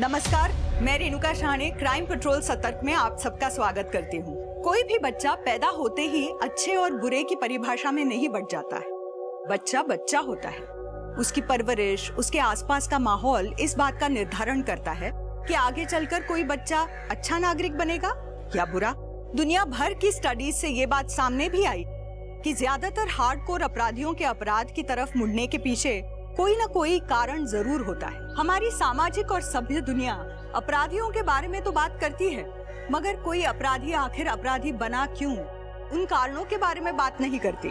नमस्कार, मैं Renuka Shahane crime petrol सतर्क में आप सबका स्वागत करती हूँ। कोई भी बच्चा पैदा होते ही अच्छे और बुरे की परिभाषा में नहीं बंट जाता है। बच्चा बच्चा होता है। उसकी परवरिश, उसके आसपास का माहौल इस बात का निर्धारण करता है कि आगे चलकर कोई बच्चा अच्छा नागरिक बनेगा या बुरा। दुनिया भर की स्टडीज से ये बात सामने भी आई कि ज्यादातर हार्डकोर अपराधियों के अपराध की तरफ मुड़ने के पीछे कोई ना कोई कारण जरूर होता है। हमारी सामाजिक और सभ्य दुनिया अपराधियों के बारे में तो बात करती है, मगर कोई अपराधी आखिर अपराधी बना क्यों, उन कारणों के बारे में बात नहीं करती।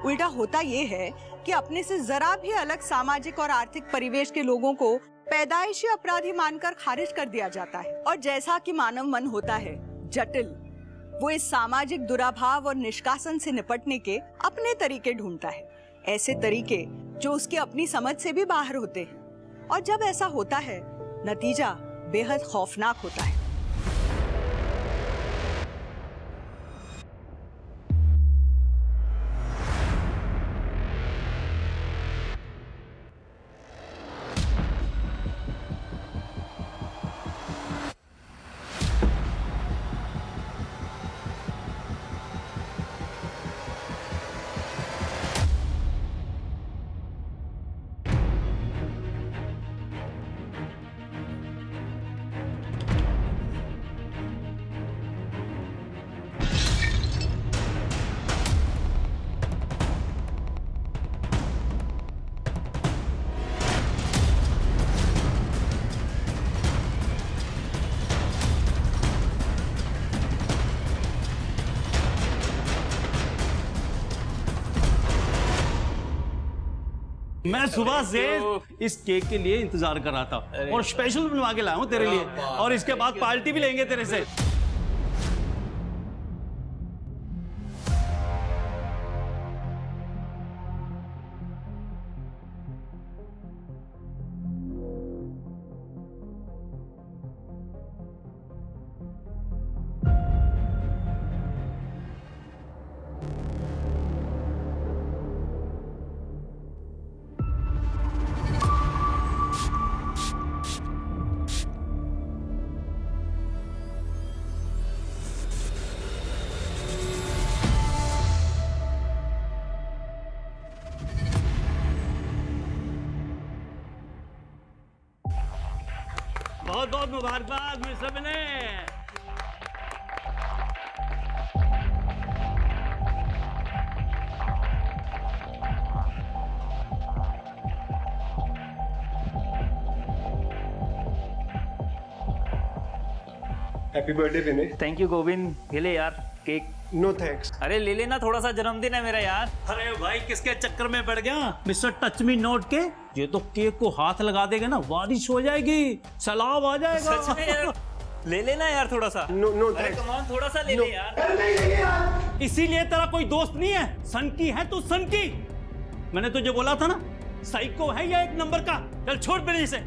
उल्टा होता ये है कि अपने से जरा भी अलग सामाजिक और आर्थिक परिवेश के लोगों को पैदाइशी अपराधी मानकर खारिज कर दिया जाता है। और जैसा कि मानव मन होता है जटिल, वो इस सामाजिक दुराभाव और निष्कासन से निपटने के अपने तरीके ढूंढता है, ऐसे तरीके जो उसकी अपनी समझ से भी बाहर होते हैं। और जब ऐसा होता है, नतीजा बेहद खौफनाक होता है। मैं सुबह से इस केक के लिए इंतजार कर रहा था और स्पेशल बनवा के लाया हूँ तेरे लिए, और इसके बाद पार्टी भी लेंगे तेरे से। बहुत बहुत मुबारकबाद mister Vinay. Happy birthday Vinay. Thank you Govind, ये ले यार केक। No thanks. अरे ले लेना, थोड़ा सा जन्मदिन है मेरा यार। अरे भाई किसके चक्कर में पड़ गया मिस्टर टच मी नोट के? ये तो केक को हाथ लगा देगा ना, बारिश हो जाएगी, सैलाब आ जाएगा। सच में यार, ले लेना यार थोड़ा सा। नो अरे थैंक्स। कम ऑन, थोड़ा सा ले ले यार। इसीलिए तेरा कोई दोस्त नहीं है? सन की है तू, सन की। मैंने तुझे बोला था ना, साइको है या एक नंबर का। चल छोड़ मेरे से।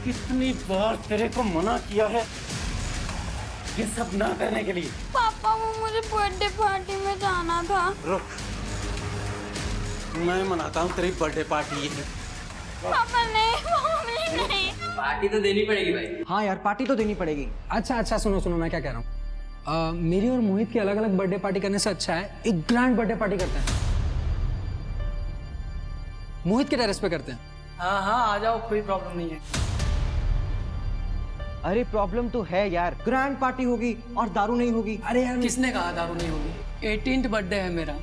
कितनी बार तेरे को मना किया है ये सब ना करने के लिए। पापा, वो मुझे बर्थडे पार्टी में जाना था। रुक, मैं मनाता हूँ तेरी बर्थडे पार्टी। पापा नहीं, मम्मी नहीं। पार्टी तो देनी पड़ेगी भाई। हाँ यार, पार्टी तो देनी पड़ेगी। अच्छा, सुनो मैं क्या कह रहा हूँ। मेरी और मोहित की अलग अलग बर्थडे पार्टी करने से अच्छा है एक ग्रैंड बर्थडे पार्टी करते हैं। मोहित के टेरेस पे करते हैं। हाँ आ जाओ, कोई प्रॉब्लम नहीं है। अरे प्रॉब्लम तो है यार, ग्रैंड पार्टी होगी और दारू नहीं होगी। अरे यार किसने कहा दारू नहीं होगी? 18th बर्थडे है मेरा।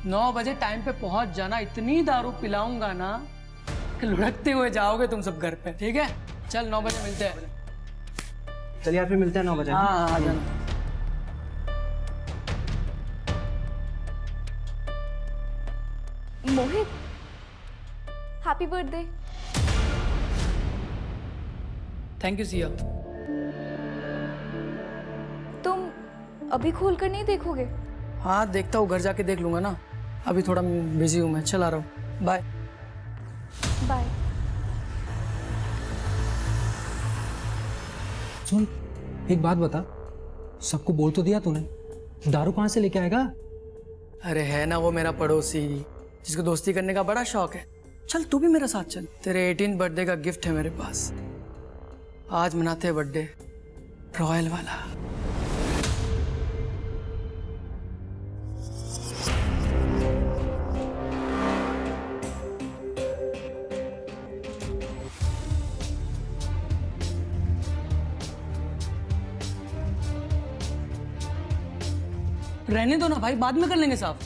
9 बजे टाइम पे पहुंच जाना। इतनी दारू पिलाऊंगा ना कि लुढ़कते हुए जाओगे तुम सब घर पे। ठीक है, चल 9 बजे मिलते हैं। चलिए यार, फिर मिलते हैं 9 बजे। हाँ आ जाना। Mohit, happy birthday. Thank you Siya. तुम अभी खोल कर नहीं देखोगे? हाँ देखता हूँ, घर जाके देख लूंगा ना। अभी थोड़ा बिजी हूँ मैं, चला रहा हूँ, बाय। बाय। सुन, एक बात बता, सबको बोल तो दिया तूने, दारू कहाँ से लेके आएगा? अरे है ना वो मेरा पड़ोसी, जिसको दोस्ती करने का बड़ा शौक है। चल तू भी मेरे साथ चल, तेरे 18 बर्थडे का गिफ्ट है मेरे पास। आज मनाते हैं बर्थडे रॉयल वाला। रहने दो ना भाई, बाद में कर लेंगे साफ।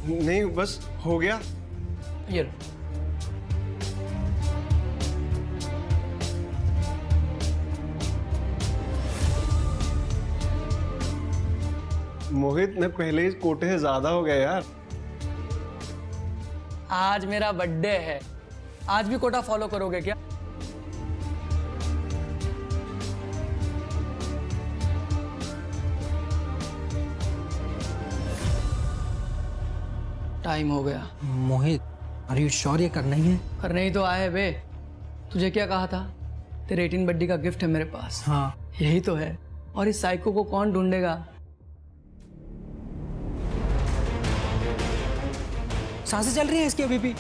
नहीं बस हो गया। ये लो। मोहित मैं पहले ही कोटे से ज्यादा हो गया यार। आज मेरा बर्थडे है, आज भी कोटा फॉलो करोगे क्या? टाइम हो गया। मोहित, आर यू श्योर ये करना ही है? करने ही तो आए बे। तुझे क्या कहा था? तेरे 18 बर्थडे का गिफ्ट है मेरे पास। हाँ। यही तो है। और इस साइको को कौन ढूंढेगा? सांसें चल रही है इसकी अभी भी।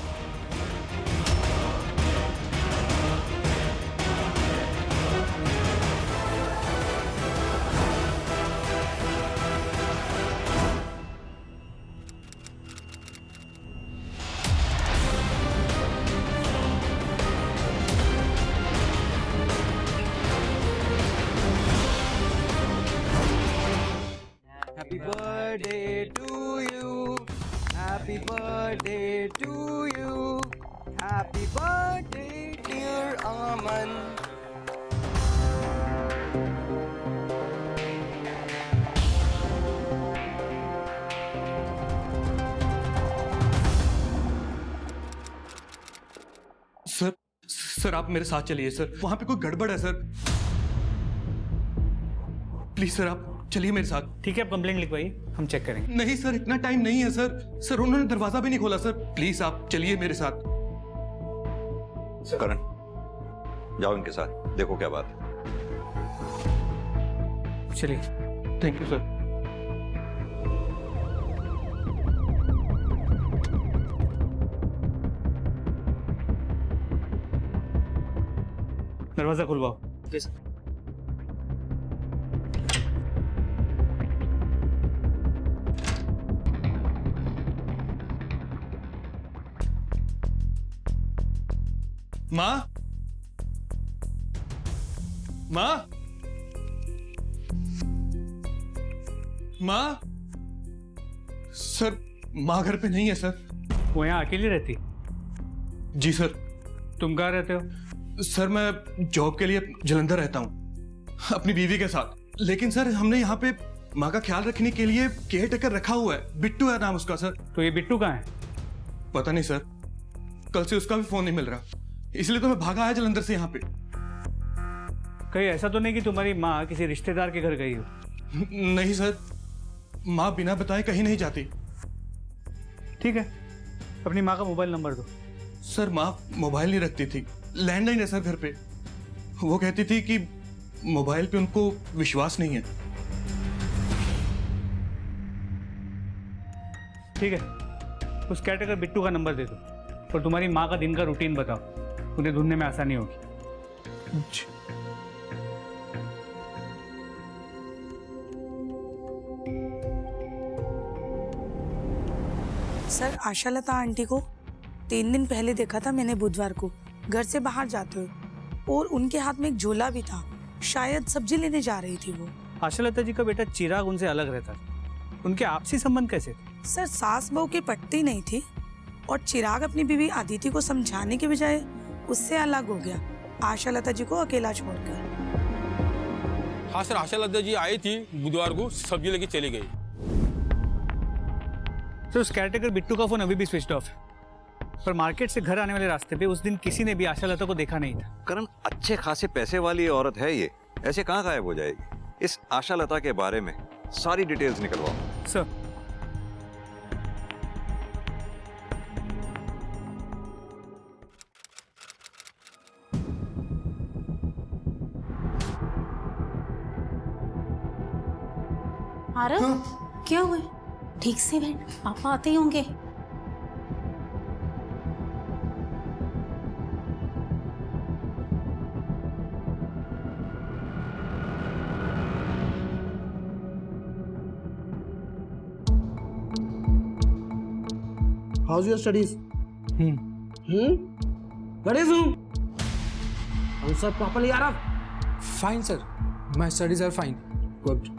Happy birthday to you. Happy birthday to you. Happy birthday, dear Aman. Sir आप मेरे साथ चलिए सर, वहां पे कोई गड़बड़ है सर। प्लीज सर आप चलिए मेरे साथ। ठीक है, आप कंप्लेंट लिखवाइए, हम चेक करेंगे। नहीं सर, इतना टाइम नहीं है सर। सर उन्होंने दरवाजा भी नहीं खोला सर। प्लीज आप चलिए मेरे साथ। करण, जाओ इनके साथ, देखो क्या बात है। चलिए। Thank you sir. दरवाजा खुलवाओ। Okay sir. माँ, माँ, माँ। सर माँ घर पे नहीं है सर। वो यहाँ अकेली रहती? जी सर। तुम कहाँ रहते हो? सर मैं जॉब के लिए जलंधर रहता हूँ अपनी बीवी के साथ। लेकिन सर हमने यहाँ पे माँ का ख्याल रखने के लिए केयर टेकर रखा हुआ है, बिट्टू है नाम उसका सर। तो ये बिट्टू कहाँ है? पता नहीं सर, कल से उसका भी फोन नहीं मिल रहा, इसलिए तो मैं भागा आया जलंधर से यहाँ पे। कहीं ऐसा तो नहीं कि तुम्हारी माँ किसी रिश्तेदार के घर गई हो? नहीं सर, माँ बिना बताए कहीं नहीं जाती। ठीक है, अपनी माँ का मोबाइल नंबर दो। सर माँ मोबाइल नहीं रखती थी, लैंडलाइन है सर घर पे। वो कहती थी कि मोबाइल पे उनको विश्वास नहीं है। ठीक है, उस कैटेगर बिट्टू का नंबर दे दो और तुम्हारी माँ का दिन का रूटीन बताओ, उन्हें ढूंढने में आसानी होगी। सर आशालता आंटी को 3 दिन पहले देखा था मैंने, बुधवार को घर से बाहर जाते हुए, और उनके हाथ में एक झोला भी था, शायद सब्जी लेने जा रही थी वो। आशालता जी का बेटा चिराग उनसे अलग रहता था, उनके आपसी संबंध कैसे थे? सर सास बहू की पटती नहीं थी, और चिराग अपनी बीवी आदिति को समझाने के बजाय उससे अलग हो गया, आशालता जी को अकेला छोड़कर। हाँ सर, आशालता जी आई थी बुधवार को, सब्जी लेके चली गई। तो उस कैरेक्टर बिट्टू का फोन अभी भी स्विच ऑफ है। पर मार्केट से घर आने वाले रास्ते पे उस दिन किसी ने भी आशा लता को देखा नहीं था। करण, अच्छे खासे पैसे वाली औरत है ये, ऐसे कहाँ गायब हो जाएगी? इस आशा लता के बारे में सारी डिटेल्स निकलवाओ। सर, आरव, क्या हुआ? ठीक से बैठ, पापा आते ही होंगे। How's your studies? What is you? Answer properly, Arab. Fine, sir. My studies are fine. Good.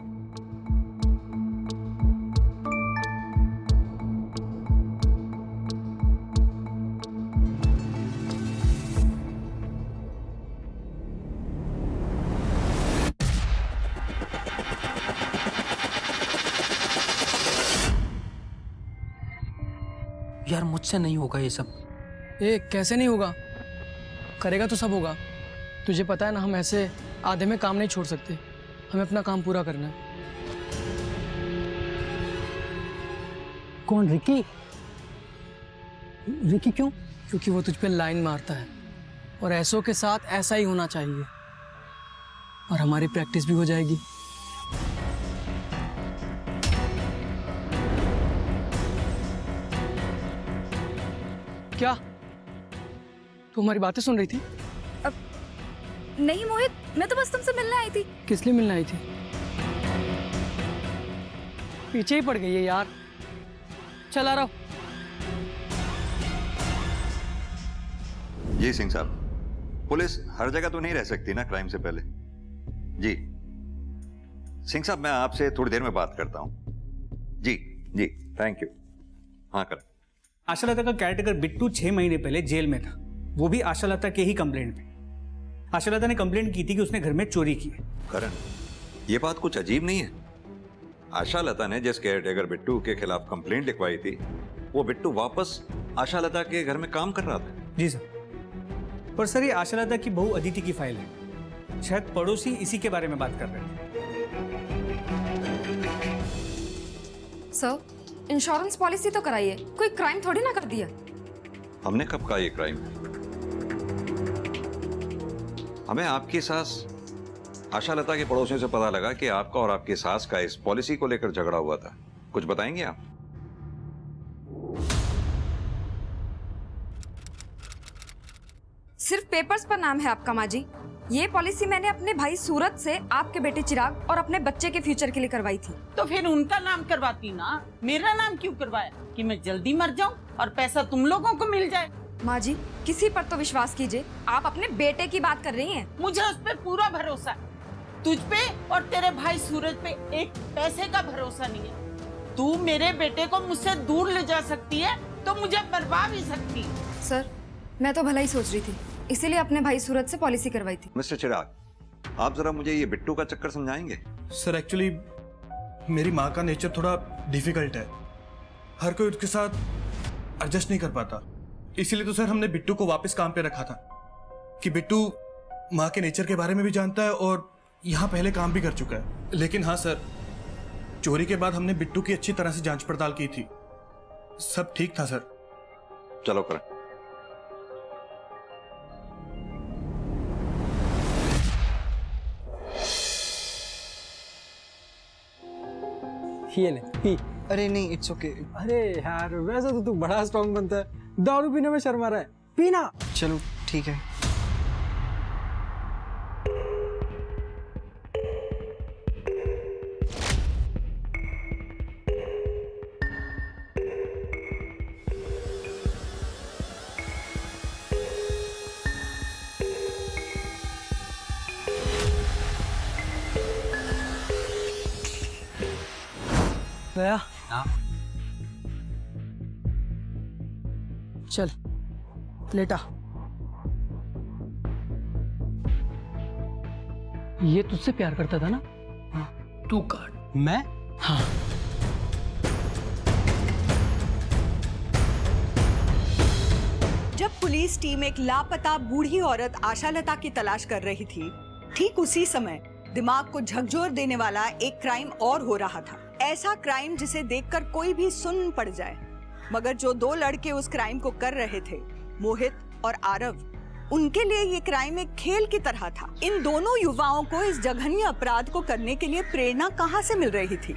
यार मुझसे नहीं होगा ये सब। कैसे नहीं होगा? करेगा तो सब होगा। तुझे पता है ना, हम ऐसे आधे में काम नहीं छोड़ सकते। हमें अपना काम पूरा करना है। कौन? रिकी? रिकी क्यों? क्योंकि वो तुझ पे लाइन मारता है और ऐसों के साथ ऐसा ही होना चाहिए, और हमारी प्रैक्टिस भी हो जाएगी। क्या तू हमारी बातें सुन रही थी? नहीं मोहित, मैं तो बस तुमसे मिलने आई थी। किस लिए मिलने आई थी? पीछे ही पड़ गई है यार। चल आ रहा हूं। जी सिंह साहब, पुलिस हर जगह तो नहीं रह सकती ना क्राइम से पहले। जी सिंह साहब, मैं आपसे थोड़ी देर में बात करता हूं। जी जी, थैंक यू। हाँ कर। आशा लता का कैरेक्टर बिट्टू 6 महीने पहले जेल में था, वो भी आशा लता के ही कंप्लेंट पे। आशा लता ने कंप्लेंट की थी कि उसने घर में चोरी की है। करण, ये बात कुछ अजीब नहीं है। आशा लता ने जिस केयरटेकर बिट्टू के खिलाफ कंप्लेंट लिखवाई थी, वो बिट्टू वापस आशा लता के घर में काम कर रहा था। जी सर, पर सर ये आशा लता की बहू अदिति की फाइल है। शायद पड़ोसी इसी के बारे में बात कर रहे थे। सर, इंश्योरेंस पॉलिसी तो कराई है, कोई क्राइम थोड़ी ना कर दिया। हमने कब कहा ये क्राइम है? हमें आपकी सास आशा लता के पड़ोसियों से पता लगा कि आपका और आपकी सास का इस पॉलिसी को लेकर झगड़ा हुआ था। कुछ बताएंगे आप? सिर्फ पेपर्स पर नाम है आपका माँ जी। ये पॉलिसी मैंने अपने भाई सूरत से आपके बेटे चिराग और अपने बच्चे के फ्यूचर के लिए करवाई थी। तो फिर उनका नाम करवाती ना, मेरा नाम क्यों करवाया? कि मैं जल्दी मर जाऊं और पैसा तुम लोगों को मिल जाए। माँ जी, किसी पर तो विश्वास कीजिए। आप अपने बेटे की बात कर रही हैं। मुझे उस पर पूरा भरोसा है। तुझ पे और तेरे भाई सूरज पे एक पैसे का भरोसा नहीं है। तू मेरे बेटे को मुझसे दूर ले जा सकती है तो मुझे मरवा भी सकती है। सर, मैं तो भला ही सोच रही थी, इसीलिए अपने भाई सूरज से पॉलिसी करवाई थी। मिस्टर चिराग, आप जरा मुझे ये बिट्टू का चक्कर समझाएंगे? सर एक्चुअली मेरी माँ का नेचर थोड़ा डिफिकल्ट है। हर कोई उसके साथ एडजस्ट नहीं कर पाता। इसीलिए तो सर हमने बिट्टू को वापस काम पे रखा था कि बिट्टू माँ के नेचर के बारे में भी जानता है और यहाँ पहले काम भी कर चुका है। लेकिन हाँ सर, चोरी के बाद हमने बिट्टू की अच्छी तरह से जांच पड़ताल की थी, सब ठीक था सर। चलो करें। ये ले पी। अरे नहीं, इट्स ओके। अरे यार, वैसे तो तू बड़ा स्ट्रॉन्ग बनता है, दारू पीने में शर्मा रहा है। पीना। चलो ठीक है। गया? चल लेटा। ये तुझसे प्यार करता था ना? हाँ, तू काट। मैं? हाँ। जब पुलिस टीम एक लापता बूढ़ी औरत आशालता की तलाश कर रही थी, ठीक उसी समय दिमाग को झकझोर देने वाला एक क्राइम और हो रहा था। ऐसा क्राइम जिसे देखकर कोई भी सुन्न पड़ जाए। मगर जो दो लड़के उस क्राइम को कर रहे थे, मोहित और आरव, उनके लिए ये क्राइम एक खेल की तरह था। इन दोनों युवाओं को इस जघन्य अपराध को करने के लिए प्रेरणा कहाँ से मिल रही थी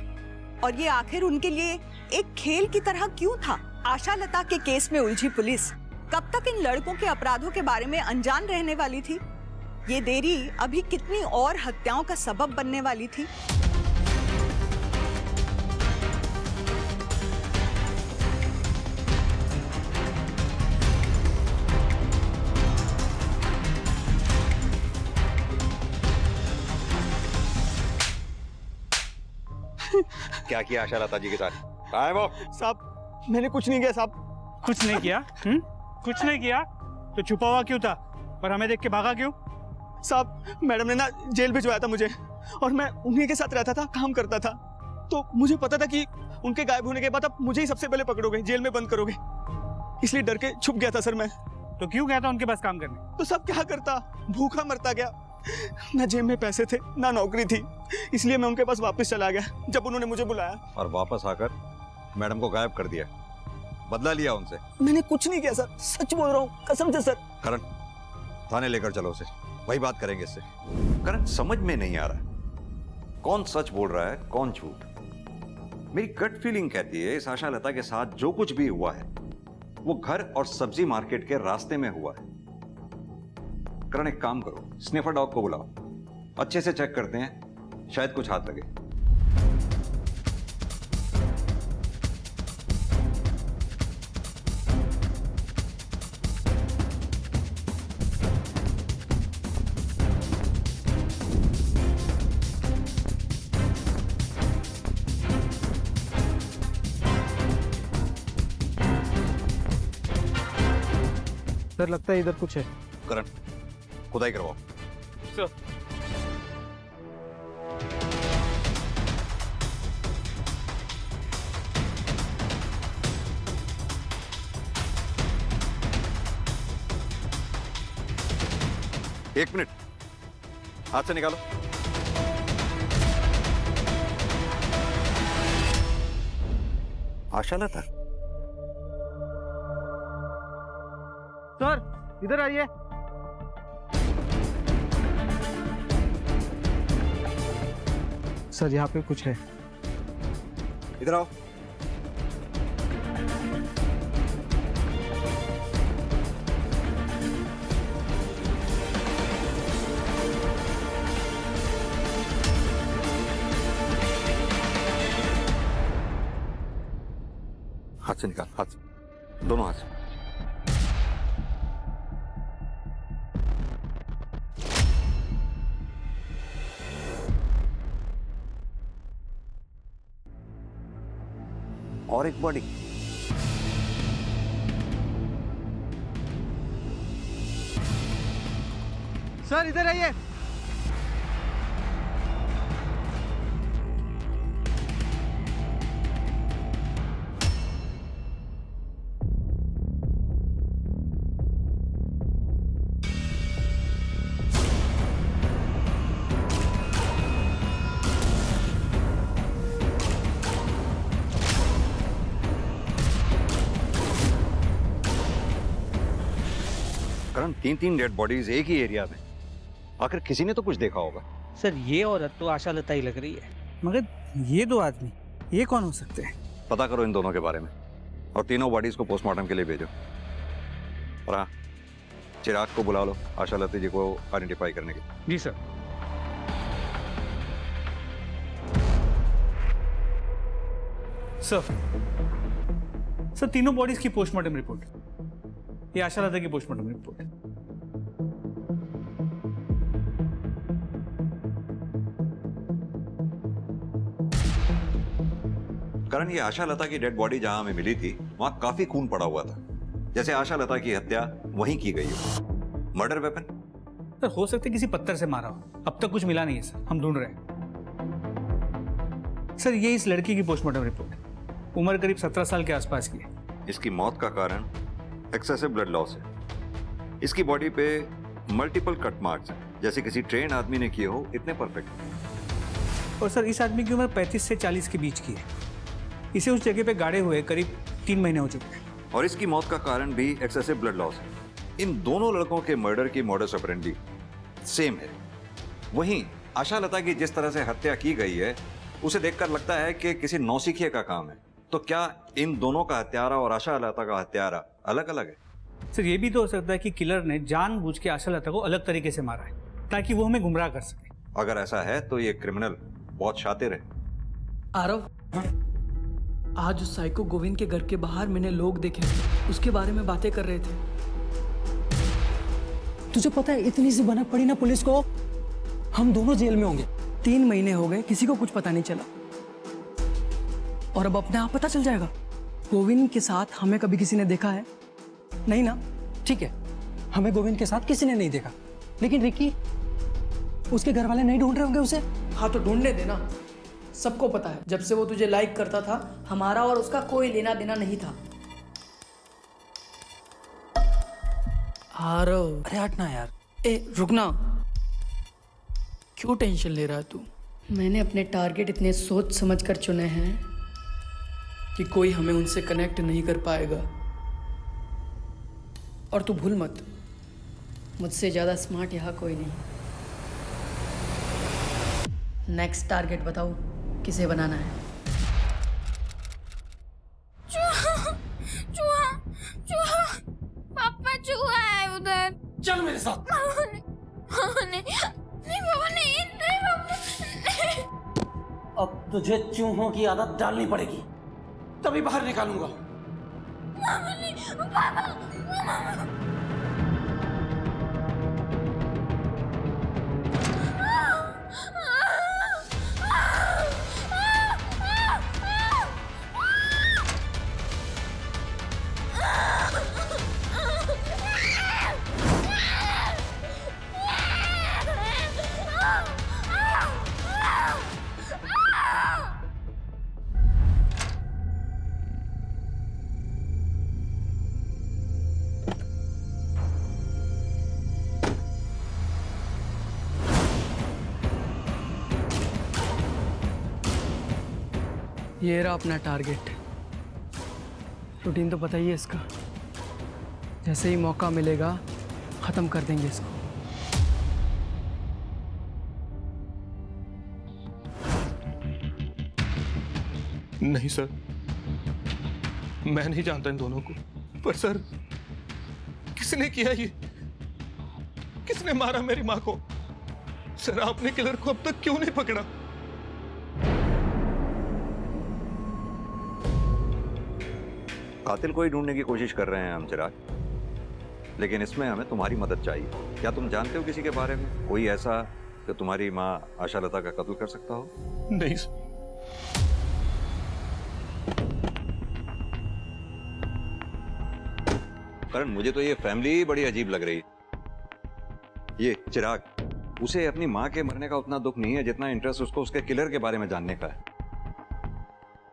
और ये आखिर उनके लिए एक खेल की तरह क्यों था? आशालता के केस में उलझी पुलिस कब तक इन लड़कों के अपराधों के बारे में अनजान रहने वाली थी? ये देरी अभी कितनी और हत्याओं का सबब बनने वाली थी? क्या किया आशालता जी के साथ? कहाँ है वो? साहब मैंने कुछ नहीं किया साहब। कुछ नहीं किया? कुछ नहीं किया तो छुपा हुआ क्यों था और हमें देख के भागा क्यों? साहब मैडम ने ना जेल भिजवाया था मुझे और मैं उन्हीं के साथ रहता था, काम करता था। तो मुझे पता था कि उनके गायब होने के बाद आप मुझे ही सबसे पहले पकड़ोगे, जेल में बंद करोगे, इसलिए डर के छुप गया था सर मैं। तो क्यों गया था उनके पास काम करने? तो सब क्या करता, भूखा मरता गया। ना जेब में पैसे थे ना नौकरी थी, इसलिए मैं उनके पास वापस चला गया जब उन्होंने मुझे बुलाया। और वापस आकर मैडम को गायब कर दिया, बदला लिया उनसे? मैंने कुछ नहीं किया सर, सच बोल रहा हूँ, कसम से सर। करण थाने लेकर चलो उसे, वही बात करेंगे इससे। करण समझ में नहीं आ रहा कौन सच बोल रहा है कौन झूठ। मेरी गट फीलिंग कहती है इस आशालता के साथ जो कुछ भी हुआ है वो घर और सब्जी मार्केट के रास्ते में हुआ है। करण एक काम करो, स्निफर डॉग को बुलाओ, अच्छे से चेक करते हैं, शायद कुछ हाथ लगे। सर लगता है इधर कुछ है। करण खुदाई करवाओ। सर एक मिनट, हाथ से निकालो। आशालता सर इधर आइए। सर यहाँ पे कुछ है। इधर आओ। हाथ से निकाल, हाथ से, दोनों हाथ से। और एक बॉडी। सर इधर आइए। करण तीन डेड बॉडीज एक ही एरिया में, आखिर किसी ने तो कुछ देखा होगा। सर ये औरत तो आशालता ही लग रही है। मगर ये दो आदमी, ये कौन हो सकते हैं? पता करो इन दोनों के बारे में और तीनों बॉडीज को पोस्टमार्टम के लिए भेजो। और हाँ, चिराग को बुला लो आशालता जी को आइडेंटिफाई करने के। जी सर। सर तीनों बॉडीज की पोस्टमार्टम रिपोर्ट, ये आशालता की पोस्टमार्टम रिपोर्ट है। करण ये आशालता की डेड बॉडी जहां हमें मिली थी वहां काफी खून पड़ा हुआ था, जैसे आशालता की हत्या वहीं की गई हो। Murder weapon? सर हो सकता है किसी पत्थर से मारा हो, अब तक कुछ मिला नहीं है सर, हम ढूंढ रहे हैं। सर ये इस लड़की की पोस्टमार्टम रिपोर्ट है, उम्र करीब 17 साल के आसपास की है। इसकी मौत का कारण एक्सेसिव ब्लड लॉस है। इसकी बॉडी पे मल्टीपल कट मार्क्स हैं, जैसे किसी ट्रेन आदमी ने किए हो, इतने परफेक्ट। और सर इस आदमी की उम्र 35 से 40 के बीच की है। इसे उस जगह पे गाड़े हुए करीब 3 महीने हो चुके हैं। और इसकी मौत का कारण भी एक्सेसिव ब्लड लॉस है। इन दोनों लड़कों के मर्डर की मॉडस ऑपरेंडी सेम है। वहीं आशा लता की जिस तरह से हत्या की गई है उसे देखकर लगता है कि किसी नौसिखिए का काम है। तो क्या इन दोनों का हत्यारा और आशा लता का हत्यारा अलग अलग है? सर ये भी तो हो सकता है कि किलर ने जानबूझ के आशा लता को अलग तरीके से मारा है ताकि वो हमें गुमराह कर सके। अगर ऐसा है तो ये क्रिमिनल बहुत शातिर है। आरव, आज उस साइको गोविंद के घर के बाहर मैंने लोग देखे, उसके बारे में बातें कर रहे थे। तुझे पता है इतनी सी भनक पड़ी ना पुलिस को, हम दोनों जेल में होंगे। 3 महीने हो गए, किसी को कुछ पता नहीं चला, और अब अपने आप पता चल जाएगा। गोविंद के साथ हमें कभी किसी ने देखा है? नहीं ना? ठीक है, हमें गोविंद के साथ किसी ने नहीं देखा, लेकिन रिकी, उसके घर वाले नहीं ढूंढ रहे होंगे उसे? हाँ तो ढूंढने देना। सबको पता है जब से वो तुझे लाइक करता था हमारा और उसका कोई लेना देना नहीं था। आरव, अरे हट ना यार। ए रुकना, क्यों टेंशन ले रहा है तू? मैंने अपने टारगेट इतने सोच समझ कर चुने हैं कि कोई हमें उनसे कनेक्ट नहीं कर पाएगा। और तू भूल मत, मुझसे ज़्यादा स्मार्ट यहाँ कोई नहीं। नेक्स्ट टारगेट बताओ, किसे बनाना है? चूहा, चूहा, चूहा, पापा चूहा है उधर। चल मेरे साथ। नहीं पापा, नहीं पापा। अब तुझे चूहों की आदत डालनी पड़ेगी, तभी बाहर निकालूंगा। पापा, ये रहा अपना टारगेट। रूटीन तो पता ही है इसका, जैसे ही मौका मिलेगा खत्म कर देंगे इसको। नहीं सर, मैं नहीं जानता इन दोनों को, पर सर किसने किया ये? किसने मारा मेरी माँ को? सर आपने किलर को अब तक क्यों नहीं पकड़ा? कातिल को ही ढूंढने की कोशिश कर रहे हैं हम चिराग, लेकिन इसमें हमें तुम्हारी मदद चाहिए। क्या तुम जानते हो किसी के बारे में, कोई ऐसा जो तुम्हारी माँ आशा लता का कत्ल कर सकता हो? नहीं सर। करण, मुझे तो ये फैमिली बड़ी अजीब लग रही है। ये चिराग, उसे अपनी माँ के मरने का उतना दुख नहीं है जितना इंटरेस्ट उसको उसके किलर के बारे में जानने का है।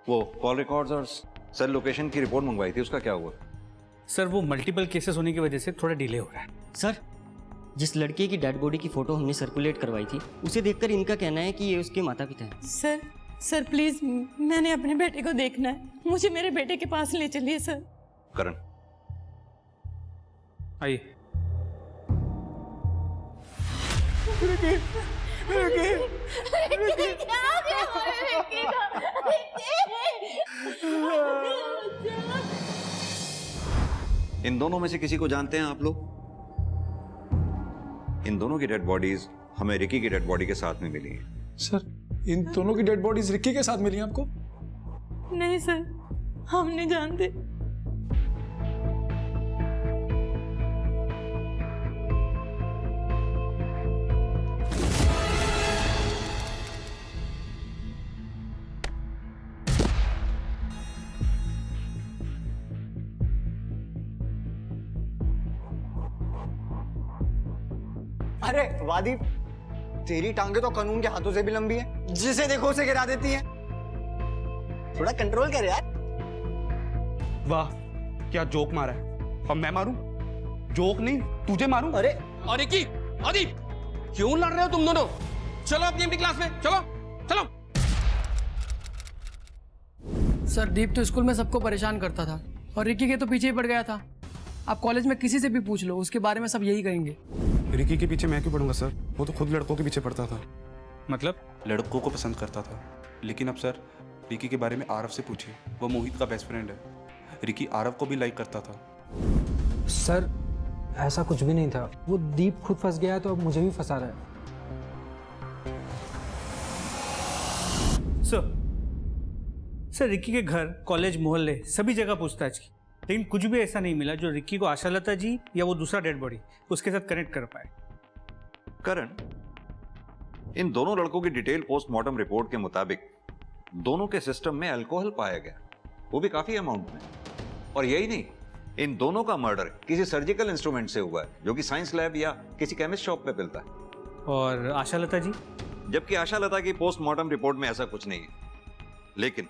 वो कॉल रिकॉर्ड्स और सेल लोकेशन की रिपोर्ट मंगवाई थी, उसका क्या हुआ? सर वो मल्टीपल केसेस होने की वजह से थोड़ा डिले हो रहा है। सर, जिस लड़के की डेड बॉडी की फोटो हमने सर्कुलेट करवाई थी, उसे देखकर इनका कहना है कि ये उसके माता पिता हैं। सर प्लीज, मैंने अपने बेटे को देखना है, मुझे मेरे बेटे के पास ले चलिए सर। करण, आइए। इन दोनों में से किसी को जानते हैं आप लोग? इन दोनों की डेड बॉडीज हमें रिकी की डेड बॉडी के साथ में मिली हैं। सर, इन दोनों की डेड बॉडीज रिकी के साथ मिली हैं आपको? नहीं सर, हम नहीं जानते। अरे वादी, तेरी टांगे तो कानून के हाथों से भी लंबी है, जिसे देखो उसे गिरा देती है। थोड़ा कंट्रोल कर यार। वाह, क्या जोक मारा है। अब मैं मारूं? जोक नहीं, तुझे मारूं। अरे अरे की आदि, क्यों लड़ रहे हो तुम दोनों? चलो अपनी क्लास में, चलो चलो। सर दीप तो स्कूल में सबको परेशान करता था और रिकी के तो पीछे ही पड़ गया था। आप कॉलेज में किसी से भी पूछ लो, उसके बारे में सब यही कहेंगे। रिकी के पीछे मैं क्यों पढ़ूंगा सर? वो तो खुद लड़कों के पीछे पड़ता था। मतलब? लड़कों को पसंद करता था। लेकिन अब सर रिकी के बारे में आरव से पूछिए, वो मोहित का बेस्ट फ्रेंड है। रिकी आरव को भी लाइक करता था। सर ऐसा कुछ भी नहीं था, वो दीप खुद फंस गया है तो अब मुझे भी फंसा रहा है। सर रिक्की के घर, कॉलेज, मोहल्ले सभी जगह पूछताछ की, लेकिन कुछ भी ऐसा नहीं मिला जो रिक्की को आशालता जी या वो दूसरा डेड बॉडी उसके साथ कनेक्ट कर पाए। करण, इन दोनों लड़कों की डिटेल पोस्टमार्टम रिपोर्ट के मुताबिक दोनों के सिस्टम में अल्कोहल पाया गया, वो भी काफी अमाउंट में। और यही नहीं, इन दोनों का मर्डर किसी सर्जिकल इंस्ट्रूमेंट से हुआ है जो कि साइंस लैब या किसी केमिस्ट शॉप पे मिलता है। और आशालता जी? जबकि आशालता की पोस्टमार्टम रिपोर्ट में ऐसा कुछ नहीं है, लेकिन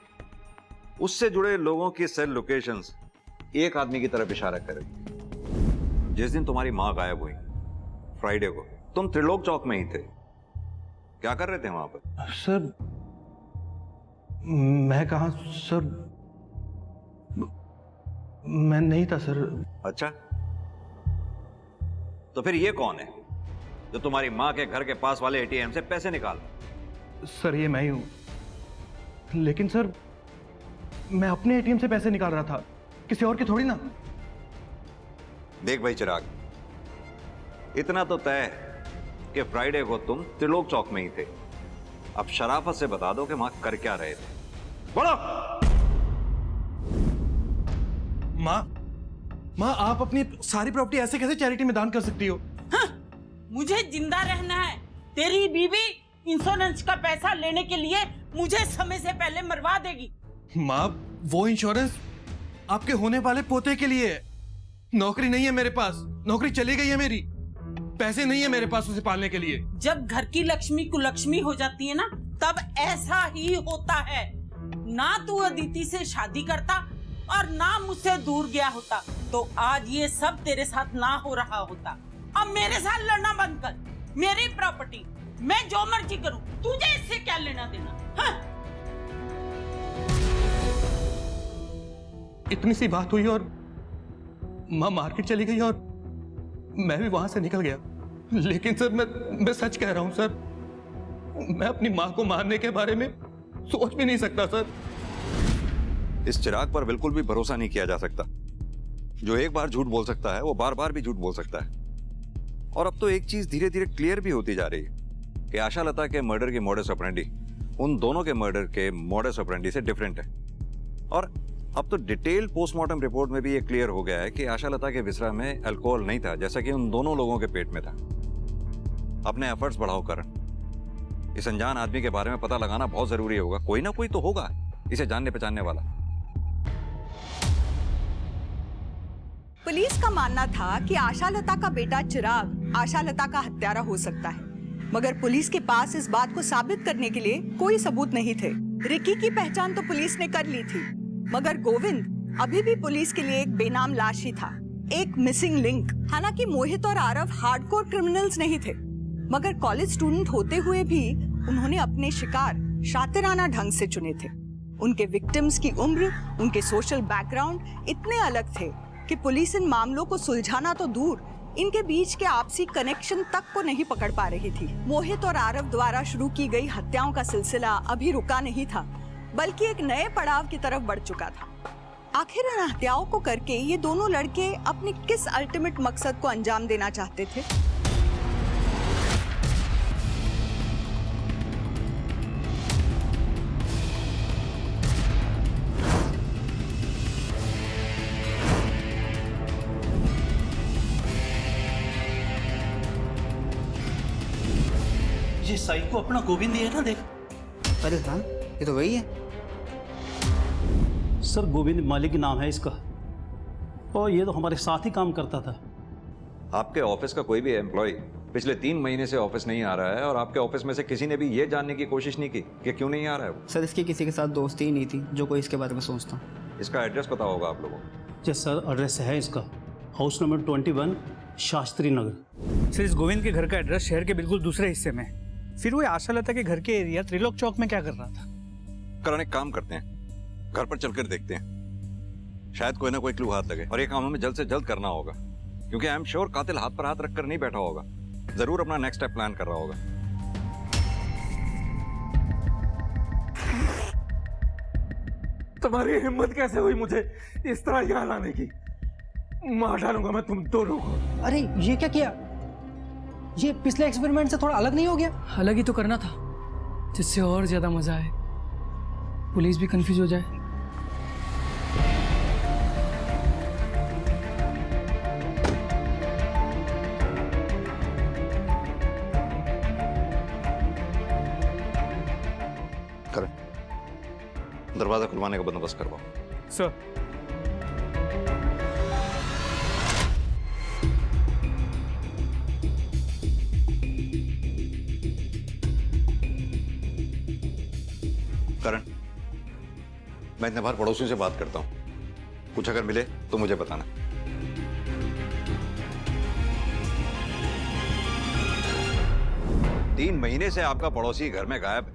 उससे जुड़े लोगों की सेल लोकेशंस एक आदमी की तरफ इशारा करेगी। जिस दिन तुम्हारी मां गायब हुई, फ्राइडे को, तुम त्रिलोक चौक में ही थे। क्या कर रहे थे वहां पर? सर मैं कहा सर, मैं नहीं था सर। अच्छा, तो फिर ये कौन है जो तुम्हारी मां के घर के पास वाले एटीएम से पैसे निकाल? सर ये मैं ही हूं, लेकिन सर मैं अपने एटीएम से पैसे निकाल रहा था, किसी और के थोड़ी ना। देख भाई चिराग, इतना तो तय है कि फ्राइडे को तुम त्रिलोक चौक में ही थे। अब शराफत से बता दो कि वहां कर क्या रहे थे। बोलो। माँ आप अपनी सारी प्रॉपर्टी ऐसे कैसे चैरिटी में दान कर सकती हो? हाँ, मुझे जिंदा रहना है। तेरी बीवी इंश्योरेंस का पैसा लेने के लिए मुझे समय से पहले मरवा देगी। माँ वो इंश्योरेंस आपके होने वाले पोते के लिए है। नौकरी नहीं है मेरे पास, नौकरी चली गई है मेरी, पैसे नहीं है मेरे पास उसे पालने के लिए। जब घर की लक्ष्मी कुलक्ष्मी हो जाती है ना, तब ऐसा ही होता है। ना तू अदिति से शादी करता और ना मुझसे दूर गया होता, तो आज ये सब तेरे साथ ना हो रहा होता। अब मेरे साथ लड़ना बंद कर। मेरी प्रॉपर्टी, मैं जो मर्जी करूं, तुझे इससे क्या लेना देना? हाँ? इतनी सी बात हुई और माँ मार्केट चली गई और मैं भी वहां से निकल गया। लेकिन सर मैं सच कह रहा हूं सर, मैं अपनी माँ को मारने के बारे में सोच भी नहीं सकता सर। इस चिराग पर बिल्कुल भी भरोसा नहीं किया जा सकता। जो एक बार झूठ बोल सकता है वो बार बार भी झूठ बोल सकता है। और अब तो एक चीज धीरे धीरे क्लियर भी होती जा रही है कि आशालता के मर्डर की मोडस ऑपरेंडी उन दोनों के मर्डर के मोडस ऑपरेंडी से डिफरेंट है। और अब तो डिटेल पोस्टमार्टम रिपोर्ट में भी ये क्लियर हो गया है कि आशालता के विसरा में अल्कोहल नहीं था, जैसा कि उन दोनों लोगों के पेट में था। अपने एफर्ट्स बढ़ाओ करण। इस अनजान आदमी के बारे में पता लगाना बहुत जरूरी होगा। कोई ना कोई तो होगा इसे जानने पहचानने वाला। पुलिस का मानना था कि आशालता का बेटा चिराग आशालता का हत्यारा हो सकता है, मगर पुलिस के पास इस बात को साबित करने के लिए कोई सबूत नहीं थे। रिकी की पहचान तो पुलिस ने कर ली थी, मगर गोविंद अभी भी पुलिस के लिए एक बेनाम लाश ही था, एक मिसिंग लिंक। हालांकि मोहित और आरव हार्डकोर क्रिमिनल्स नहीं थे, मगर कॉलेज स्टूडेंट होते हुए भी उन्होंने अपने शिकार शातिराना ढंग से चुने थे। उनके विक्टिम्स की उम्र, उनके सोशल बैकग्राउंड इतने अलग थे कि पुलिस इन मामलों को सुलझाना तो दूर, इनके बीच के आपसी कनेक्शन तक को नहीं पकड़ पा रही थी। मोहित और आरव द्वारा शुरू की गई हत्याओं का सिलसिला अभी रुका नहीं था, बल्कि एक नए पड़ाव की तरफ बढ़ चुका था। आखिर इन हत्याओं को करके ये दोनों लड़के अपने किस अल्टीमेट मकसद को अंजाम देना चाहते थे? ये साइको अपना गोविंद ही है ना, देख। अरे हाँ, ये तो वही है सर। गोविंद मालिक नाम है इसका, और ये तो हमारे साथ ही काम करता था। आपके ऑफिस का कोई भी एम्प्लॉय पिछले 3 महीने से ऑफिस नहीं आ रहा है, और आपके ऑफिस में से किसी ने भी ये जानने की कोशिश नहीं की कि क्यों नहीं आ रहा है वो? सर इसकी किसी के साथ दोस्ती ही नहीं थी जो कोई इसके बारे में सोचता। इसका एड्रेस पता होगा आप लोगों को? जी सर, एड्रेस है इसका। House number 21 Shastri Nagar. Sir, इस गोविंद के घर का एड्रेस शहर के बिल्कुल दूसरे हिस्से में है। फिर वो आशालता के घर के एरिया त्रिलोक चौक में क्या कर रहा था? करण, एक काम करते हैं, घर पर चलकर देखते हैं, शायद कोई ना कोई क्लू हाथ लगे। और ये काम हमें जल्द से जल्द करना होगा, क्योंकि आई एम श्योर कातिल हाथ पर हाथ रखकर नहीं बैठा होगा, जरूर अपना नेक्स्ट स्टेप प्लान कर रहा होगा। तुम्हारी हिम्मत कैसे हुई मुझे इस तरह यहाँ लाने की? मार डालूंगा मैं तुम दोनों को। अरे ये क्या किया? ये पिछले एक्सपेरिमेंट से थोड़ा अलग नहीं हो गया? अलग ही तो करना था, जिससे और ज्यादा मजा आए, पुलिस भी कंफ्यूज हो जाए। करण, दरवाजा खुलवाने का बंदोबस्त करवाओ। सर, करण, मैं इतने बार पड़ोसियों से बात करता हूं, कुछ अगर मिले तो मुझे बताना। तीन महीने से आपका पड़ोसी घर में गायब है,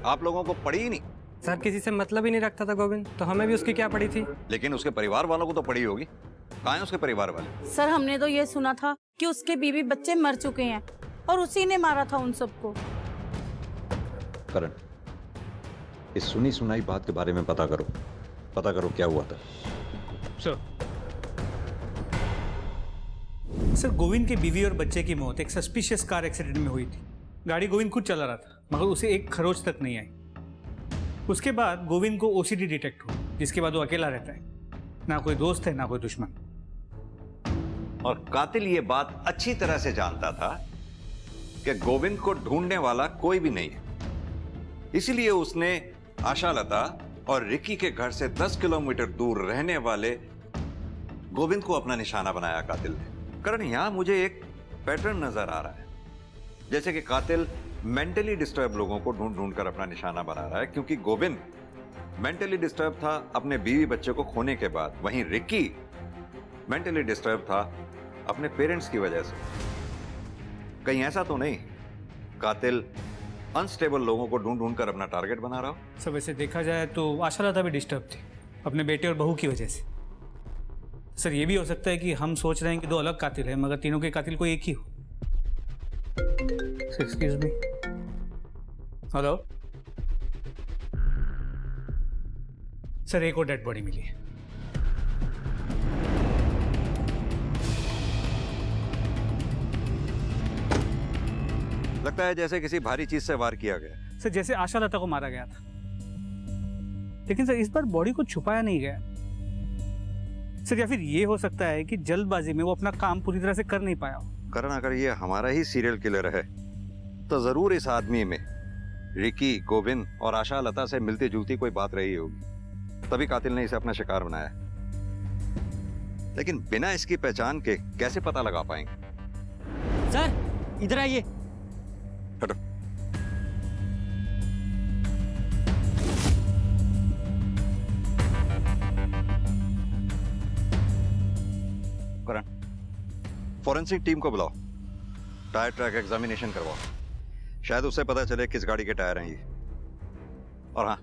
आप लोगों को पड़ी ही नहीं। सर किसी से मतलब ही नहीं रखता था गोविंद, तो हमें भी उसकी क्या पड़ी थी? लेकिन उसके परिवार वालों को तो पड़ी होगी। कहाँ हैं उसके परिवार वाले? सर हमने तो ये सुना था कि उसके बीवी बच्चे मर चुके हैं और उसी ने मारा था उन सबको। करण, इस सुनी सुनाई बात के बारे में पता करो क्या हुआ था। सर, गोविंद के बीवी और बच्चे की मौत एक सस्पिशियस कार एक्सीडेंट में हुई थी। गाड़ी गोविंद खुद चला रहा था, मगर उसे एक खरोच तक नहीं आई। उसके बाद गोविंद को ओसीडी डिटेक्ट हुआ, जिसके बाद वो अकेला रहता है, ना कोई दोस्त है ना कोई दुश्मन। और कातिल ये बात अच्छी तरह से जानता था कि गोविंद को ढूंढने वाला कोई भी नहीं है, इसीलिए उसने आशालता और रिकी के घर से 10 किलोमीटर दूर रहने वाले गोविंद को अपना निशाना बनाया कातिल ने। करण, यहां मुझे एक पैटर्न नजर आ रहा है, जैसे कि कातिल मेंटली डिस्टर्ब लोगों को ढूंढ ढूंढ कर अपना निशाना बना रहा है, क्योंकि गोविंद मेंटली डिस्टर्ब था अपने बीवी बच्चे को खोने के बाद, वहीं रिकी मेंटली डिस्टर्ब था अपने पेरेंट्स की वजह से। कहीं ऐसा तो नहीं कातिल अनस्टेबल लोगों को ढूंढ ढूंढ कर अपना टारगेट बना रहा हो? सब ऐसे देखा जाए तो आशालता भी डिस्टर्ब थी अपने बेटे और बहू की वजह से। सर, ये भी हो सकता है कि हम सोच रहे हैं कि दो अलग कातिल हैं, मगर तीनों के कातिल कोई एक ही हो। Excuse me. हेलो सर, एक और डेड बॉडी मिली है। लगता है जैसे किसी भारी चीज से वार किया गया। सर, जैसे आशालता को मारा गया था, लेकिन सर इस बार बॉडी को छुपाया नहीं गया। सर, या फिर ये हो सकता है कि जल्दबाजी में वो अपना काम पूरी तरह से कर नहीं पाया हो। करण, अगर ये हमारा ही सीरियल किलर है तो जरूर इस आदमी में रिकी, गोविंद और आशालता से मिलती जुलती कोई बात रही होगी, तभी कातिल ने इसे अपना शिकार बनाया। लेकिन बिना इसकी पहचान के कैसे पता लगा पाएंगे? सर इधर आइए। हटो। करण, फॉरेंसिक टीम को बुलाओ, टायर ट्रैक एग्जामिनेशन करवाओ, शायद उससे पता चले किस गाड़ी के टायर हैं ये। और हाँ,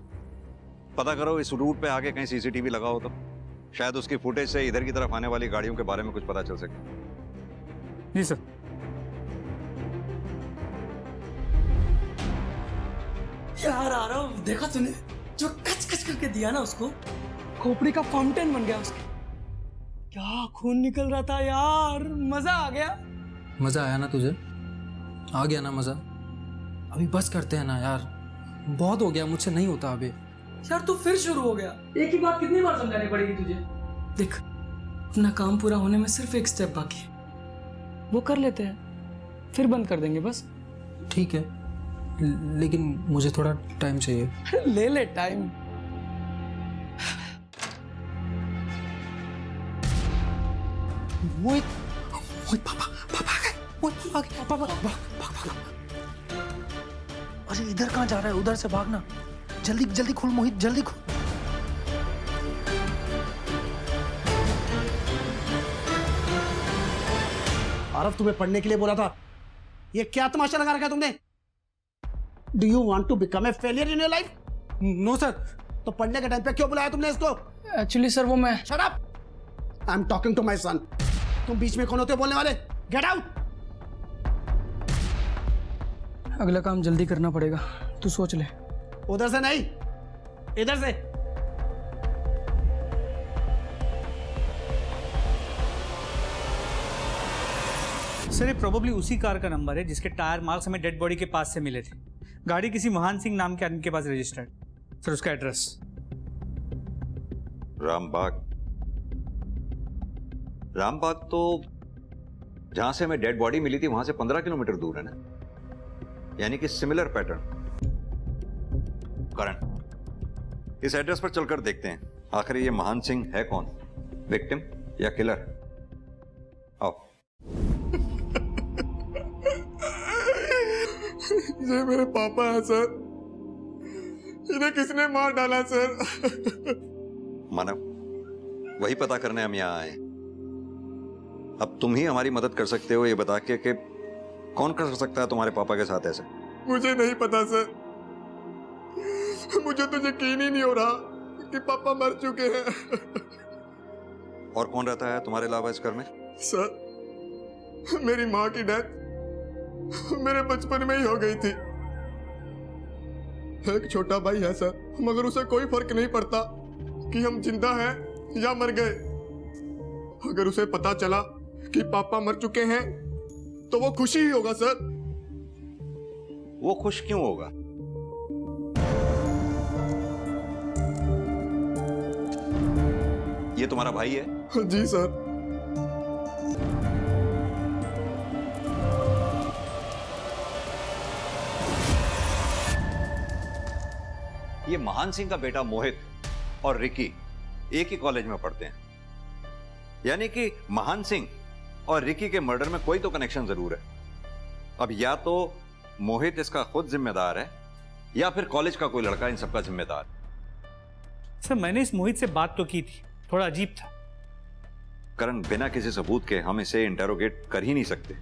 पता करो इस रूट पे आगे कहीं सीसीटीवी लगा हो तो शायद उसकी फुटेज से इधर की तरफ आने वाली गाड़ियों के बारे में कुछ पता चल सके। जी सर। यार आरव, देखा तूने जो कच कच करके दिया ना उसको, खोपड़ी का फाउंटेन बन गया उसके। क्या खून निकल रहा था यार, मजा आ गया। मजा आया ना तुझे? आ गया ना मजा? अभी बस करते हैं ना यार, बहुत हो गया, मुझसे नहीं होता अभी। यार तू फिर शुरू हो गया, एक ही बात कितनी बार समझानी पड़ेगी तुझे? देख, अपना काम पूरा होने में सिर्फ एक स्टेप बाकी है, वो कर लेते हैं, फिर बंद कर देंगे बस। ठीक है, लेकिन मुझे थोड़ा टाइम चाहिए। ले ले टाइम। मोहित, पापा आ गए। मोहित आ गए, पापा भाग। अरे इधर कहाँ जा रहा है? उधर से भागना। जल्दी जल्दी खोल मोहित, जल्दी खोल। आरव तुम्हें पढ़ने के लिए बोला था। ये क्या तमाशा लगा रखा है तुमने? Do you want to become a failure in your life? No sir. तो पढ़ने के टाइम पे क्यों बुलाया तुमने इसको? एक्चुअली सर वो मैं shut up! I am talking to my son. तुम बीच में कौन होते हो बोलने वाले? Get out! अगला काम जल्दी करना पड़ेगा, तू सोच ले। उधर से नहीं, इधर से। सर ये प्रोबेबली उसी कार का नंबर है जिसके टायर मार्क्स हमें डेड बॉडी के पास से मिले थे। गाड़ी किसी महान सिंह नाम के आदमी के पास रजिस्टर्ड। सर उसका एड्रेस रामबाग तो जहां से हमें डेड बॉडी मिली थी वहां से 15 किलोमीटर दूर है ना, यानी कि सिमिलर पैटर्न। करण, इस एड्रेस पर चलकर देखते हैं आखिर ये महान सिंह है कौन, विक्टिम या किलर। आओ। ये मेरे पापा हैं सर, इन्हें किसने मार डाला सर? मानव, वही पता करने हम यहाँ आए। अब तुम ही हमारी मदद कर सकते हो ये बता के कि कौन कर सकता है तुम्हारे पापा के साथ ऐसे। मुझे नहीं पता सर, मुझे तो यकीन ही नहीं हो रहा कि पापा मर चुके हैं। और कौन रहता है तुम्हारे अलावा इस घर में? सर, मेरी माँ की डेथ मेरे बचपन में ही हो गई थी। एक छोटा भाई है सर, मगर उसे कोई फर्क नहीं पड़ता कि हम जिंदा हैं या मर गए। अगर उसे पता चला कि पापा मर चुके हैं तो वो खुशी ही होगा सर। वो खुश क्यों होगा? ये तुम्हारा भाई है? जी सर। ये महान सिंह का बेटा मोहित और रिकी एक ही कॉलेज में पढ़ते हैं, यानी कि महान सिंह और रिकी के मर्डर में कोई तो कनेक्शन जरूर है। अब या तो मोहित इसका खुद जिम्मेदार है या फिर कॉलेज का कोई लड़का इन सबका जिम्मेदार। सर मैंने इस मोहित से बात तो की थी, थोड़ा अजीब था। करण, बिना किसी सबूत के हम इसे इंटेरोगेट कर ही नहीं सकते।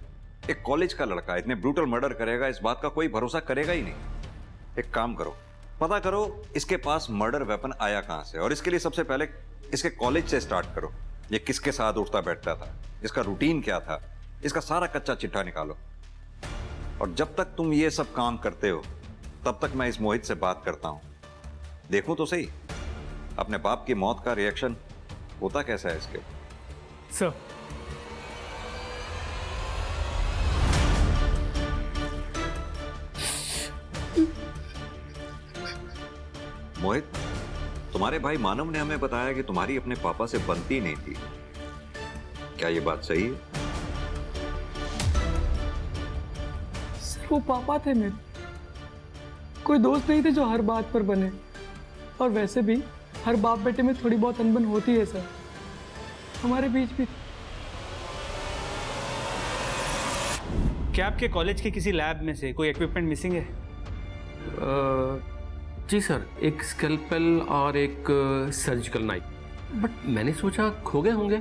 एक कॉलेज का लड़का इतने ब्रूटल मर्डर करेगा इस बात का कोई भरोसा करेगा ही नहीं। एक काम करो, पता करो इसके पास मर्डर वेपन आया कहां से, और इसके लिए सबसे पहले इसके कॉलेज से स्टार्ट करो। ये किसके साथ उठता बैठता था, इसका रूटीन क्या था, इसका सारा कच्चा चिट्ठा निकालो। और जब तक तुम ये सब काम करते हो तब तक मैं इस मोहित से बात करता हूं। देखूं तो सही अपने बाप की मौत का रिएक्शन होता कैसा है इसके। सर मोहित, तुम्हारे भाई मानव ने हमें बताया कि तुम्हारी अपने पापा से बनती नहीं थी, क्या ये बात सही है? सर वो पापा थे मेरे, कोई दोस्त नहीं थे जो हर बात पर बने। और वैसे भी हर बाप बेटे में थोड़ी बहुत अनबन होती है सर, हमारे बीच भी। क्या आपके कॉलेज के किसी लैब में से कोई इक्विपमेंट मिसिंग है? जी सर, एक स्कैल्पेल और एक सर्जिकल नाइफ, बट मैंने सोचा खो गए होंगे।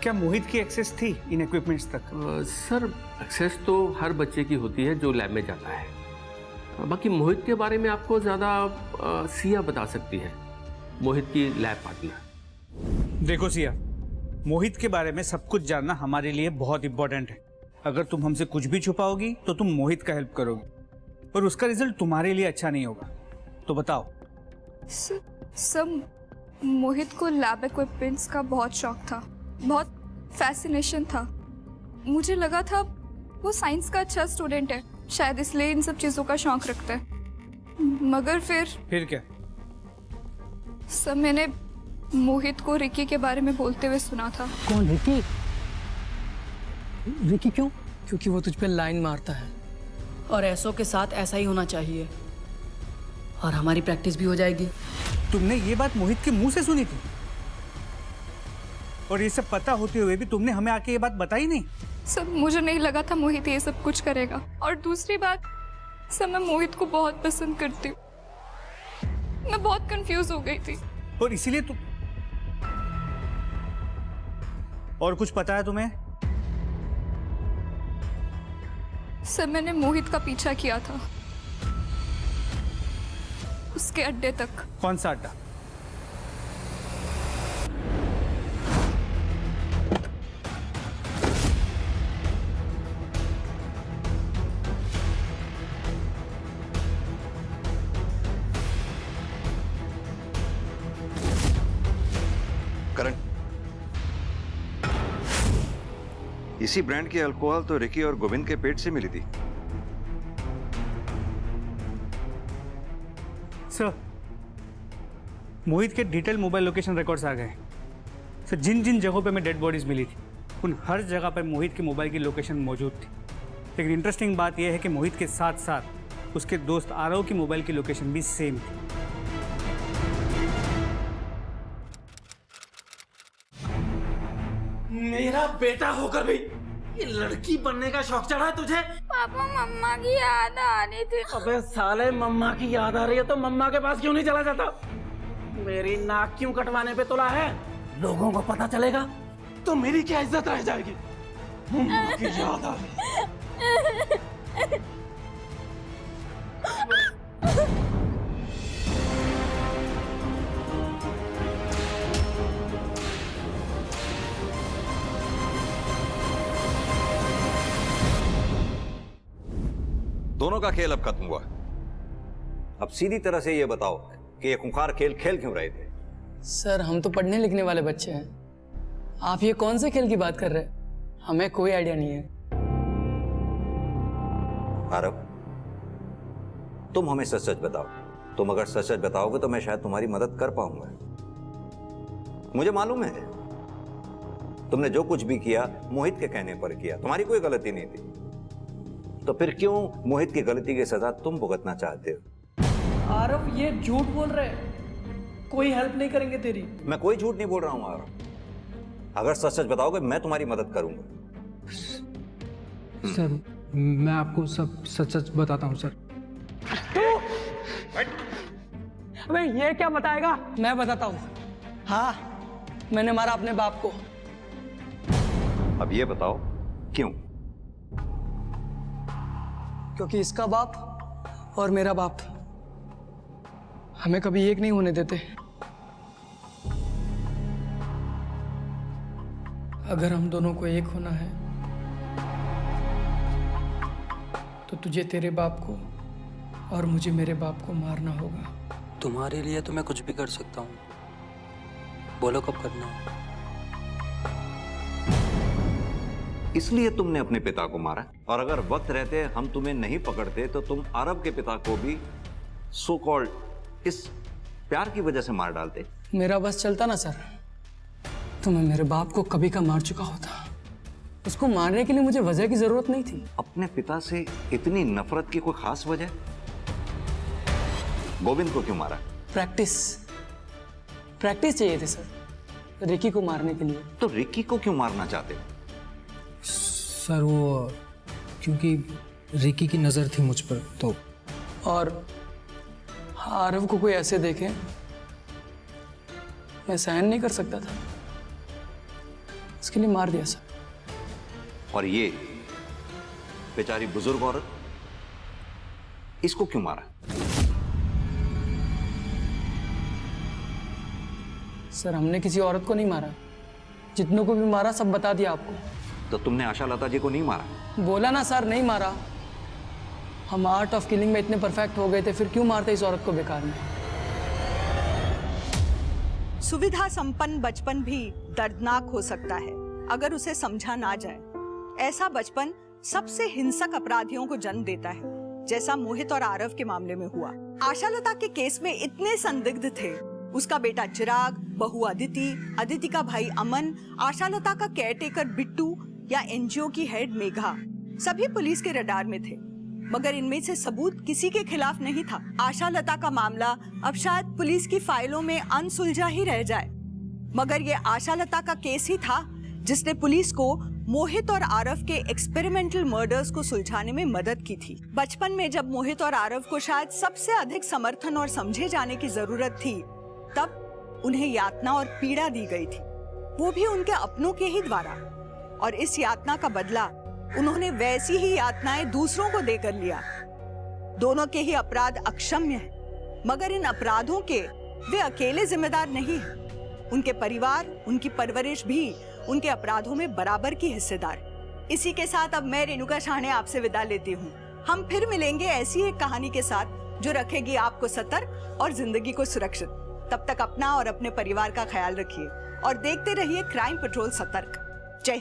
क्या मोहित की एक्सेस थी इन इक्विपमेंट्स तक? सर एक्सेस तो हर बच्चे की होती है जो लैब में जाता है। बाकी मोहित के बारे में आपको ज़्यादा सिया बता सकती है, मोहित की लैब पार्टनर। देखो सिया, मोहित के बारे में सब कुछ जानना हमारे लिए बहुत इंपॉर्टेंट है। अगर तुम हमसे कुछ भी छुपाओगी तो तुम मोहित का हेल्प करोगी और उसका रिजल्ट तुम्हारे लिए अच्छा नहीं होगा। तो बताओ। सब मोहित को लैब इक्विपमेंट्स का बहुत शौक था, बहुत फैसिनेशन था। मुझे लगा था वो साइंस का अच्छा स्टूडेंट है, शायद इसलिए इन सब चीज़ों का शौक रखता है। मगर फिर क्या? सब मैंने मोहित को रिकी के बारे में बोलते हुए सुना था। कौन रिकी? रिकी क्यों? क्योंकि वो तुझ पे लाइन मारता है और ऐसों के साथ ऐसा ही होना चाहिए, और हमारी प्रैक्टिस भी हो जाएगी। तुमने ये बात मोहित के मुंह से सुनी थी और ये सब पता होते हुए भी तुमने हमें आके ये बात बताई नहीं? सब मुझे नहीं लगा था मोहित ये सब कुछ करेगा। और दूसरी बात, सब मैं मोहित को बहुत पसंद करती हूँ। मैं बहुत कंफ्यूज हो गई थी और इसीलिए तुम। और कुछ पता है तुम्हें? सर मैंने मोहित का पीछा किया था उसके अड्डे तक। कौन सा अड्डा? करण, इसी ब्रांड की अल्कोहल तो रिकी और गोविंद के पेट से मिली थी। सर, मोहित के डिटेल मोबाइल लोकेशन रिकॉर्ड्स आ गए। सर, जिन जिन जगहों पे मैं डेड बॉडीज मिली थी उन हर जगह पर मोहित के मोबाइल की लोकेशन मौजूद थी। लेकिन इंटरेस्टिंग बात यह है कि मोहित के साथ साथ उसके दोस्त आरव की मोबाइल की लोकेशन भी सेम थी। मेरा बेटा होकर भी ये लड़की बनने का शौक चढ़ा है तुझे? पापा मम्मा की याद आ रही थी। अबे साले, मम्मा की याद आ रही है तो मम्मा के पास क्यों नहीं चला जाता? मेरी नाक क्यों कटवाने पे तुला है? लोगों को पता चलेगा तो मेरी क्या इज्जत रह जाएगी? मम्मा की याद आ रही है। दोनों का खेल अब खत्म हुआ। अब सीधी तरह से ये बताओ कि ये खूंखार खेल खेल क्यों रहे थे? सर हम तो पढ़ने लिखने वाले बच्चे हैं, आप ये कौन से खेल की बात कर रहे हैं? हमें कोई आइडिया नहीं है। आरव, तुम हमें सच सच बताओ। तुम अगर सच सच बताओगे तो मैं शायद तुम्हारी मदद कर पाऊंगा। मुझे मालूम है तुमने जो कुछ भी किया मोहित के कहने पर किया, तुम्हारी कोई गलती नहीं थी। तो फिर क्यों मोहित की गलती की सजा तुम भुगतना चाहते हो? आरव ये झूठ बोल रहे हैं, कोई हेल्प नहीं करेंगे तेरी। मैं कोई झूठ नहीं बोल रहा हूं आरव। अगर सच सच बताओगे मैं तुम्हारी मदद करूंगा। सर मैं आपको सब सच सच बताता हूँ सर। अबे ये क्या बताएगा? मैं बताता हूँ। हाँ, मैंने मारा अपने बाप को। अब ये बताओ क्यों? क्योंकि इसका बाप और मेरा बाप हमें कभी एक नहीं होने देते। अगर हम दोनों को एक होना है तो तुझे तेरे बाप को और मुझे मेरे बाप को मारना होगा। तुम्हारे लिए तो मैं कुछ भी कर सकता हूँ, बोलो कब करना है। इसलिए तुमने अपने पिता को मारा, और अगर वक्त रहते हम तुम्हें नहीं पकड़ते तो तुम आरव के पिता को भी सो कॉल्ड इस प्यार की वजह से मार डालते। मेरा बस चलता ना सर तो मैं मेरे बाप को कभी का मार चुका होता। उसको मारने के लिए मुझे वजह की जरूरत नहीं थी। अपने पिता से इतनी नफरत की कोई खास वजह? गोविंद को क्यों मारा? प्रैक्टिस चाहिए थी सर, रिकी को मारने के लिए। तो रिकी को क्यों मारना चाहते? सर वो क्योंकि रिकी की नज़र थी मुझ पर तो। और आरव को कोई ऐसे देखे मैं सहन नहीं कर सकता था, इसके लिए मार दिया सर। और ये बेचारी बुजुर्ग औरत, इसको क्यों मारा? सर हमने किसी औरत को नहीं मारा, जितनों को भी मारा सब बता दिया आपको। तो तुमने आशा लता जी को नहीं मारा? बोला ना सर, नहीं मारा। हम आर्ट ऑफ किलिंग में इतने परफेक्ट हो गए थे, फिर क्यों मारते इस औरत को बेकार में? सुविधा संपन्न बचपन भी दर्दनाक हो सकता है अगर उसे समझा ना जाए। ऐसा बचपन सबसे हिंसक अपराधियों को जन्म देता है, जैसा मोहित और आरव के मामले में हुआ। आशा लता के केस में इतने संदिग्ध थे, उसका बेटा चिराग, बहू अदिति, अदिति का भाई अमन, आशा लता का केयरटेकर बिट्टू या एनजीओ की हेड मेघा, सभी पुलिस के रडार में थे। मगर इनमें से सबूत किसी के खिलाफ नहीं था। आशा लता का मामला अब शायद पुलिस की फाइलों में अनसुलझा ही रह जाए, मगर ये आशा लता का केस ही था जिसने पुलिस को मोहित और आरव के एक्सपेरिमेंटल मर्डर्स को सुलझाने में मदद की थी। बचपन में जब मोहित और आरव को शायद सबसे अधिक समर्थन और समझे जाने की जरूरत थी, तब उन्हें यातना और पीड़ा दी गई थी, वो भी उनके अपनों के ही द्वारा। और इस यातना का बदला उन्होंने वैसी ही यातनाएं दूसरों को देकर लिया। दोनों के ही अपराध अक्षम्य हैं, मगर इन अपराधों के वे अकेले जिम्मेदार नहीं हैं। उनके परिवार, उनकी परवरिश भी उनके अपराधों में बराबर की हिस्सेदार। इसी के साथ अब मैं रेणुका शाहने आपसे विदा लेती हूँ। हम फिर मिलेंगे ऐसी एक कहानी के साथ जो रखेगी आपको सतर्क और जिंदगी को सुरक्षित। तब तक अपना और अपने परिवार का ख्याल रखिए और देखते रहिए क्राइम पेट्रोल सतर्क। जय हिंद।